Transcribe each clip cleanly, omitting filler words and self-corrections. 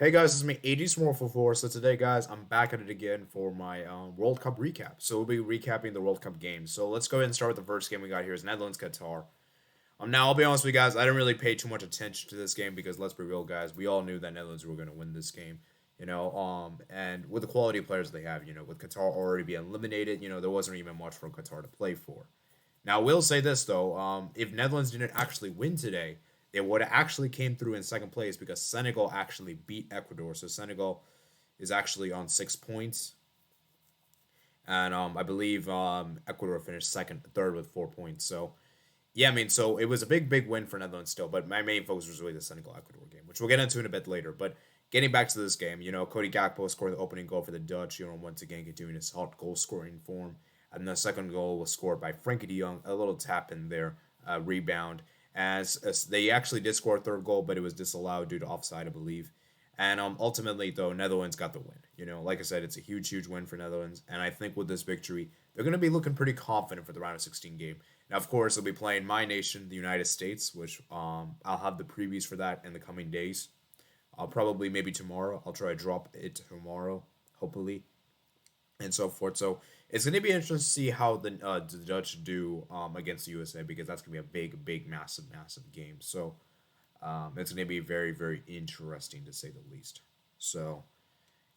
Hey guys, it's me, 80s from World 4. So today, guys, I'm back at it again for my World Cup recap. So we'll be recapping the World Cup games. So let's go ahead and start with the first game we got here is Netherlands Qatar. Now I'll be honest with you guys, I didn't really pay too much attention to this game because let's be real, guys, we all knew that Netherlands were going to win this game. And with the quality of players they have, with Qatar already being eliminated, there wasn't even much for Qatar to play for. Now, I will say this though: if Netherlands didn't actually win today, they would have actually came through in second place because Senegal actually beat Ecuador. So Senegal is actually on 6 points, and I believe Ecuador finished third with 4 points. So yeah, I mean, so it was a big win for Netherlands still. But my main focus was really the Senegal Ecuador game, which we'll get into in a bit later. But getting back to this game, Cody Gakpo scored the opening goal for the Dutch. Once again continuing his hot goal scoring form. And the second goal was scored by Frankie de Jong, a little tap in there, rebound. As they actually did score a third goal, but it was disallowed due to offside, I believe. And ultimately, though, Netherlands got the win. Like I said, it's a huge win for Netherlands. And I think with this victory, they're going to be looking pretty confident for the round of 16 game. Now, of course, they'll be playing my nation, the United States, which I'll have the previews for that in the coming days. I'll probably maybe tomorrow. I'll try to drop it tomorrow, hopefully, and so forth. So it's going to be interesting to see how the Dutch do against the USA because that's going to be a big, massive game. So it's going to be very interesting to say the least. So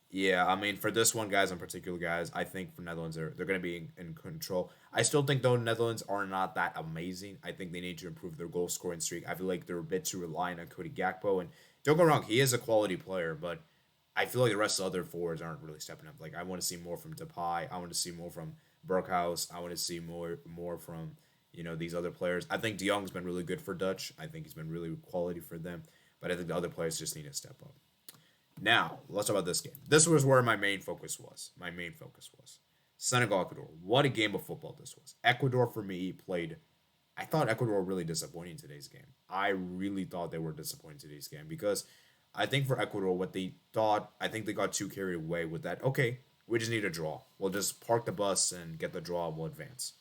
yeah, I mean, for this one, guys, in particular, guys, I think for Netherlands, they're going to be in control. I still think, though, Netherlands are not that amazing. I think they need to improve their goal scoring streak. I feel like they're a bit too reliant on Cody Gakpo. And don't get me wrong, he is a quality player, but I feel like the rest of the other forwards aren't really stepping up. Like, I want to see more from Depay. I want to see more from Berghaus. I want to see more from, these other players. I think De Jong's been really good for Dutch. I think he's been really quality for them. But I think the other players just need to step up. Now, let's talk about this game. This was where my main focus was. Senegal Ecuador. What a game of football this was. Ecuador, for me, played. I thought Ecuador were really disappointing in today's game. I really thought they were disappointing in today's game because I think for Ecuador, what they thought, I think they got too carried away with that. Okay, we just need a draw. We'll just park the bus and get the draw. We'll advance.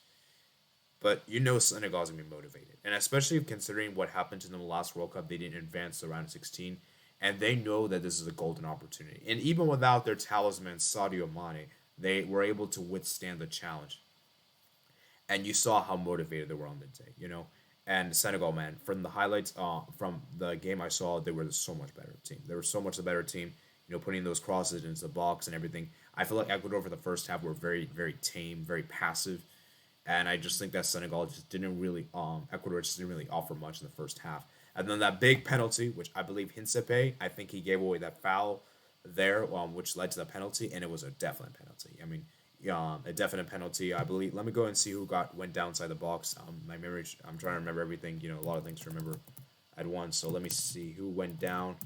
But Senegal's gonna be motivated, and especially considering what happened to them last World Cup, they didn't advance to round of 16, and they know that this is a golden opportunity. And even without their talisman Sadio Mane, they were able to withstand the challenge. And you saw how motivated they were on the day. And Senegal, man, from the highlights, from the game I saw, they were so much better team. They were so much a better team. Putting those crosses into the box and everything. I feel like Ecuador for the first half were very tame, very passive, and I just think that Senegal just didn't really Ecuador just didn't really offer much in the first half. And then that big penalty, which I believe Hinsepe, I think he gave away that foul there, which led to the penalty, and it was a definite penalty. I mean, a definite penalty. I believe. Let me go and see who went down inside the box. My memory. I'm trying to remember everything. A lot of things to remember at once. So let me see who went down.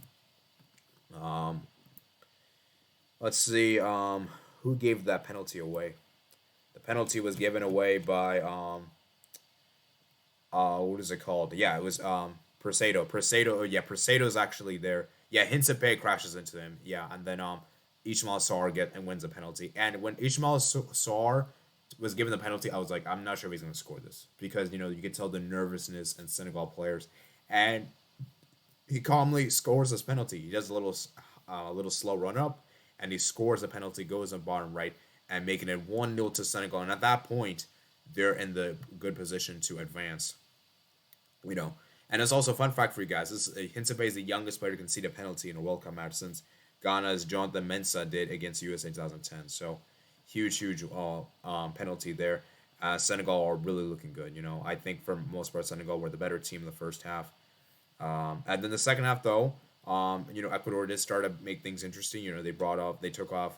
Um, let's see. Who gave that penalty away? The penalty was given away by what is it called? Yeah, it was Presedo, yeah, Presedo's actually there. Yeah, Hinsepe crashes into him. Yeah, and then Ismail Sarr wins the penalty. And when Ismail Sarr was given the penalty, I was like, I'm not sure if he's gonna score this because you can tell the nervousness in Senegal players, and he calmly scores this penalty. He does a little slow run up, and he scores the penalty, goes on bottom right, and making it 1-0 to Senegal. And at that point, they're in the good position to advance. You know, and it's also a fun fact for you guys. Hinsepe is the youngest player to concede a penalty in a World Cup match since Ghana's Jonathan Mensah did against USA in 2010. So huge penalty there. Senegal are really looking good. I think for most part, Senegal were the better team in the first half. And then the second half, though, Ecuador did start to make things interesting. They took off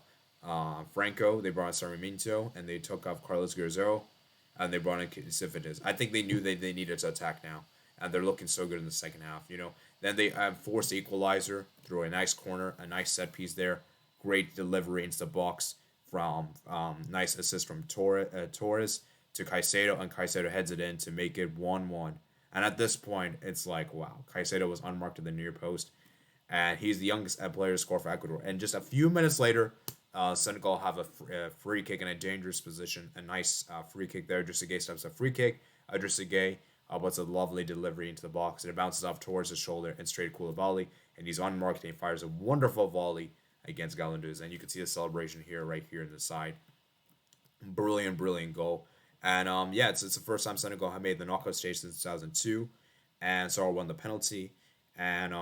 Franco, they brought in Sarmiento, and they took off Carlos Guerrero, and they brought in Cifuentes. I think they knew they needed to attack now, and they're looking so good in the second half. Then they forced the equalizer through a nice corner, a nice set piece there, great delivery into the box from nice assist from Torres to Caicedo, and Caicedo heads it in to make it 1-1. And at this point, it's like, wow, Caicedo was unmarked at the near post, and he's the youngest player to score for Ecuador. And just a few minutes later, Senegal have a free kick in a dangerous position. A nice free kick there. Idrissa Gueye steps a free kick. Idrissa Gueye but it's a lovely delivery into the box, and it bounces off towards his shoulder and straight Koulibaly, and he's unmarked and he fires a wonderful volley against Galanduz, and you can see the celebration here, right here in the side. Brilliant, brilliant goal. And yeah, it's the first time Senegal have made the knockout stage since 2002, and Sarr won the penalty. And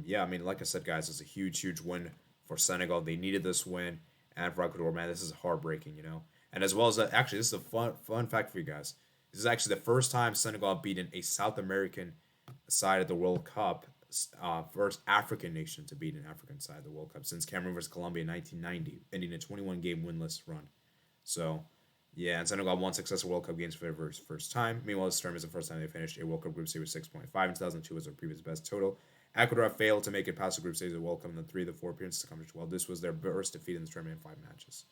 yeah, I mean, like I said, guys, it's a huge, huge win for Senegal. They needed this win, and for Ecuador, man, this is heartbreaking, you know. And as well as that, actually, this is a fun fact for you guys. This is actually the first time Senegal have beaten a South American side of the World Cup, first African nation to beat an African side of the World Cup since Cameroon versus Colombia in 1990, ending a 21 game winless run. So, yeah, and Senegal won successful World Cup games for the first time. Meanwhile, this term is the first time they finished a World Cup group stage with 6.5 in 2002 was their previous best total. Ecuador failed to make it past the group stage of the World Cup in the 3 of the 4 appearances to come. Well, this was their first defeat in this tournament in 5 matches.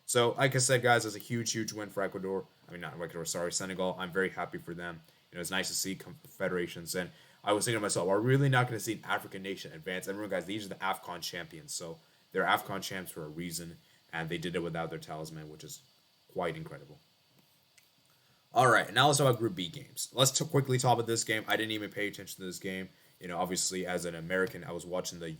So, like I said, guys, it's a huge, huge win for Ecuador. I mean, not Ecuador, sorry, Senegal. I'm very happy for them. You know, it's nice to see confederations. And I was thinking to myself, we're really not going to see an African nation advance. And remember, guys, these are the AFCON champions. So, they're AFCON champs for a reason. And they did it without their talisman, which is quite incredible. All right, now let's talk about Group B games. Let's quickly talk about this game. I didn't even pay attention to this game. You know, obviously, as an American, I was watching the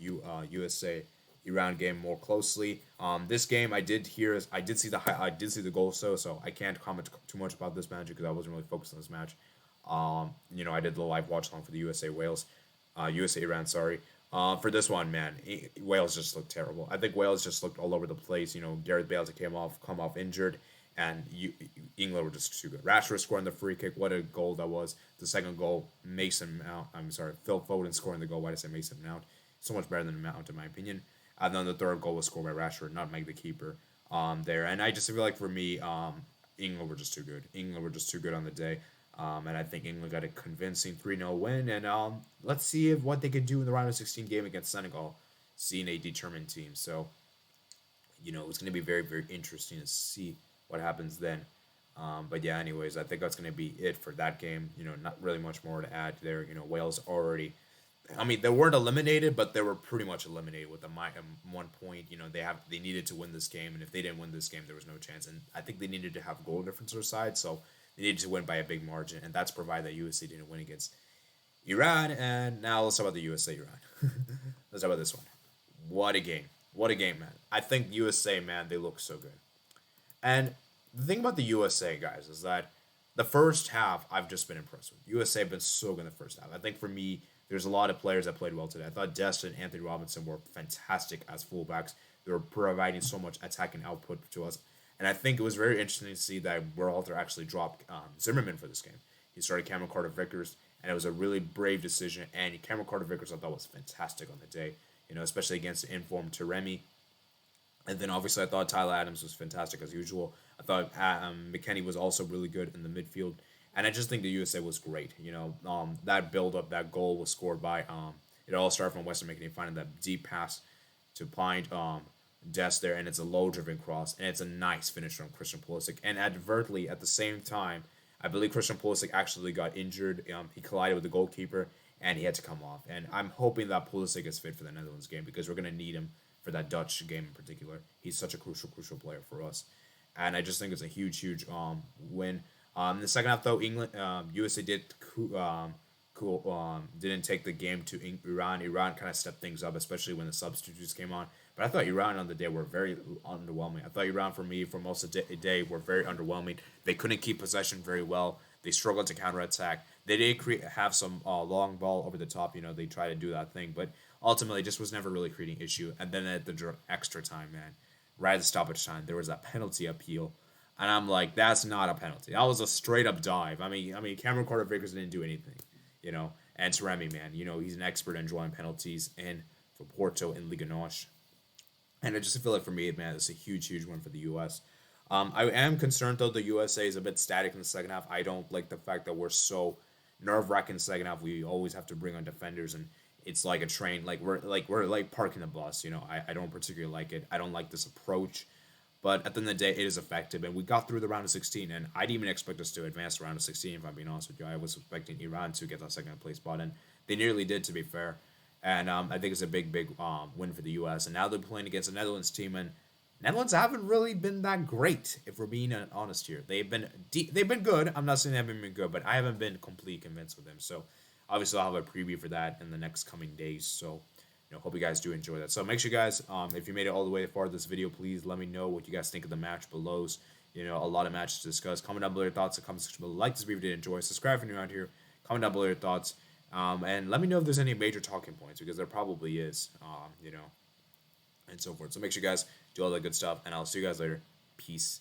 USA Iran game more closely. This game, I did see the goal, so I can't comment too much about this match because I wasn't really focused on this match. You know, I did the live watch along for the USA Iran, sorry. For this one, man, Wales just looked terrible. I think Wales just looked all over the place. You know, Gareth Bale come off injured, and England were just too good. Rashford scoring the free kick. What a goal that was. The second goal, Phil Foden scoring the goal. Why did I say Mason Mount? So much better than Mount, in my opinion. And then the third goal was scored by Rashford, not Meg the keeper. There, and I just feel like for me, England were just too good. England were just too good on the day. And I think England got a convincing 3-0 win. And let's see what they could do in the round of 16 game against Senegal, seeing a determined team. So, you know, it's going to be very, very interesting to see what happens then. But yeah, anyways, I think that's going to be it for that game. You know, not really much more to add there. You know, Wales already. I mean, they weren't eliminated, but they were pretty much eliminated with a 1 point. You know, they needed to win this game, and if they didn't win this game, there was no chance. And I think they needed to have goal difference on their side, so they needed to win by a big margin, and that's provided that USA didn't win against Iran. And now let's talk about the USA Iran. Let's talk about this one. What a game! What a game, man! I think USA, man, they look so good. And the thing about the USA guys is that the first half I've just been impressed with. USA have been so good in the first half. I think for me, there's a lot of players that played well today. I thought Dest and Anthony Robinson were fantastic as fullbacks. They were providing so much attacking output to us. And I think it was very interesting to see that Berhalter actually dropped Zimmerman for this game. He started Cameron Carter-Vickers, and it was a really brave decision. And Cameron Carter-Vickers I thought was fantastic on the day, you know, especially against the informed Taremi. And then obviously I thought Tyler Adams was fantastic as usual. I thought McKennie was also really good in the midfield. And I just think the USA was great. You know, that build-up, that goal was scored by, it all started from Weston McKennie finding that deep pass to find Dest there. And it's a low-driven cross. And it's a nice finish from Christian Pulisic. And advertently, at the same time, I believe Christian Pulisic actually got injured. He collided with the goalkeeper, and he had to come off. And I'm hoping that Pulisic is fit for the Netherlands game because we're going to need him for that Dutch game in particular. He's such a crucial player for us. And I just think it's a huge win. In the second half, though, USA didn't take the game to Iran. Iran kind of stepped things up, especially when the substitutes came on. But I thought Iran on the day were very underwhelming. I thought Iran, for me, for most of the day, were very underwhelming. They couldn't keep possession very well. They struggled to counterattack. They did have some long ball over the top. You know, they tried to do that thing. But ultimately, just was never really creating issue. And then at the extra time, man, right at the stoppage time, there was that penalty appeal. And I'm like, that's not a penalty. That was a straight up dive. I mean, Cameron Carter-Vickers didn't do anything, you know. And Taremi, man, you know, he's an expert in drawing penalties in for Porto in Liga NOS. And I just feel like for me, man, it's a huge win for the U.S. I am concerned though the USA is a bit static in the second half. I don't like the fact that we're so nerve-wracking in the second half. We always have to bring on defenders, and it's like a train. We're parking the bus. You know, I don't particularly like it. I don't like this approach. But at the end of the day, it is effective. And we got through the round of 16. And I didn't even expect us to advance the round of 16, if I'm being honest with you. I was expecting Iran to get that second place spot. And they nearly did, to be fair. And I think it's a big win for the U.S. And now they're playing against a Netherlands team. And Netherlands haven't really been that great, if we're being honest here. They've been good. I'm not saying they haven't been good, but I haven't been completely convinced with them. So obviously I'll have a preview for that in the next coming days. So hope you guys do enjoy that. So make sure you guys, if you made it all the way far this video, please let me know what you guys think of the match below. A lot of matches to discuss. Comment down below your thoughts in the comment section below. Like this video if you did enjoy. Subscribe if you're new out here. Comment down below your thoughts. And let me know if there's any major talking points, because there probably is. And so forth. So make sure you guys do all that good stuff, and I'll see you guys later. Peace